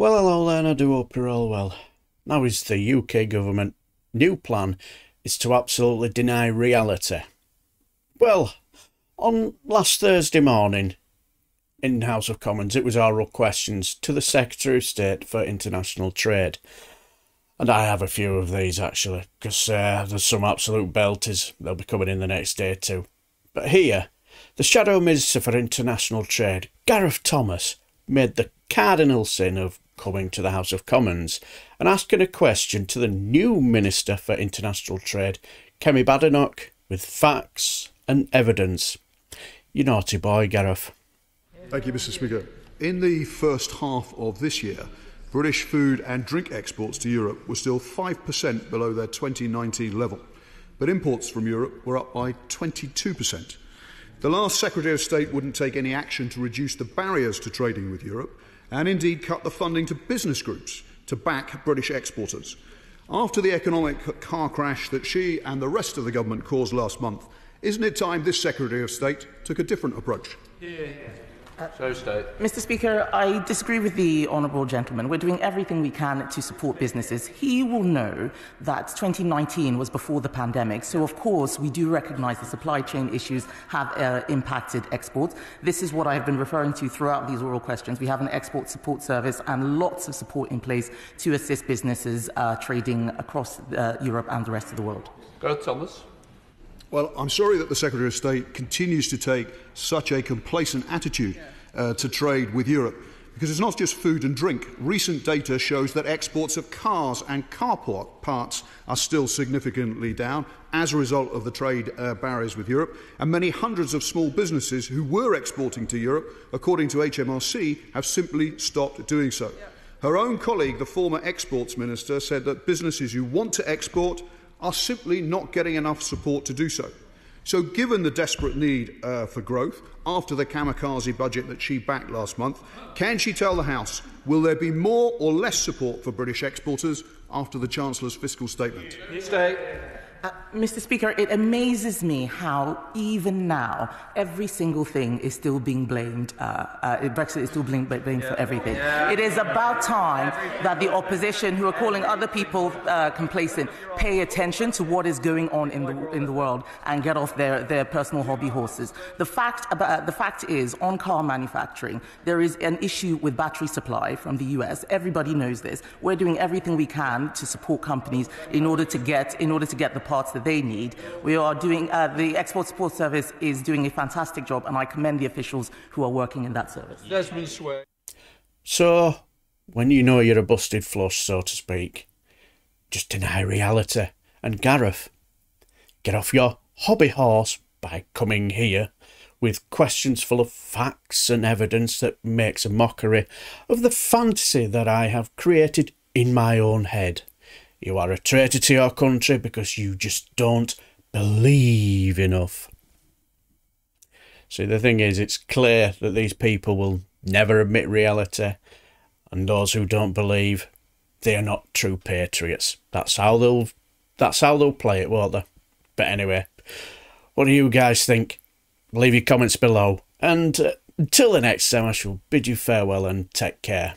Well, hello then, I do hope you're all well. Now is the UK government new plan is to absolutely deny reality. Well, on last Thursday morning in House of Commons, it was oral questions to the Secretary of State for International Trade. And I have a few of these actually, because there's some absolute belters. They'll be coming in the next day too. But here, the Shadow Minister for International Trade, Gareth Thomas, made the cardinal sin of coming to the House of Commons and asking a question to the new Minister for International Trade, Kemi Badenoch, with facts and evidence. You naughty boy, Gareth. Thank you, Mr. Speaker. In the first half of this year, British food and drink exports to Europe were still 5% below their 2019 level, but imports from Europe were up by 22%. The last Secretary of State wouldn't take any action to reduce the barriers to trading with Europe, and indeed cut the funding to business groups to back British exporters. After the economic car crash that she and the rest of the government caused last month, isn't it time this Secretary of State took a different approach? Mr. Speaker, I disagree with the honourable gentleman. We're doing everything we can to support businesses. He will know that 2019 was before the pandemic, so of course we do recognise the supply chain issues have impacted exports. This is what I've been referring to throughout these oral questions. We have an export support service and lots of support in place to assist businesses trading across Europe and the rest of the world. Gareth Thomas. Well, I'm sorry that the Secretary of State continues to take such a complacent attitude to trade with Europe, because it's not just food and drink. Recent data shows that exports of cars and car parts are still significantly down as a result of the trade barriers with Europe, and many hundreds of small businesses who were exporting to Europe, according to HMRC, have simply stopped doing so. Her own colleague, the former Exports Minister, said that businesses who want to export are simply not getting enough support to do so. So given the desperate need for growth after the kamikaze budget that she backed last month, can she tell the House, will there be more or less support for British exporters after the Chancellor's fiscal statement? Mr. Speaker, it amazes me how even now every single thing is still being blamed. Brexit is still being blamed for everything. It is about time that the opposition, who are calling other people complacent, pay attention to what is going on in the world and get off their personal hobby horses. The fact is, on car manufacturing, there is an issue with battery supply from the US. Everybody knows this. We're doing everything we can to support companies in order to get the parts that they need. We are doing the Export Support Service is doing a fantastic job, and I commend the officials who are working in that service. Desmond Sway. So, when you know you're a busted flush, so to speak, just deny reality. And Gareth, get off your hobby horse by coming here with questions full of facts and evidence that makes a mockery of the fantasy that I have created in my own head. You are a traitor to your country because you just don't believe enough. See, the thing is, it's clear that these people will never admit reality, and those who don't believe, they are not true patriots. That's how they'll play it, won't they? But anyway, what do you guys think? Leave your comments below, and until the next time, I shall bid you farewell and take care.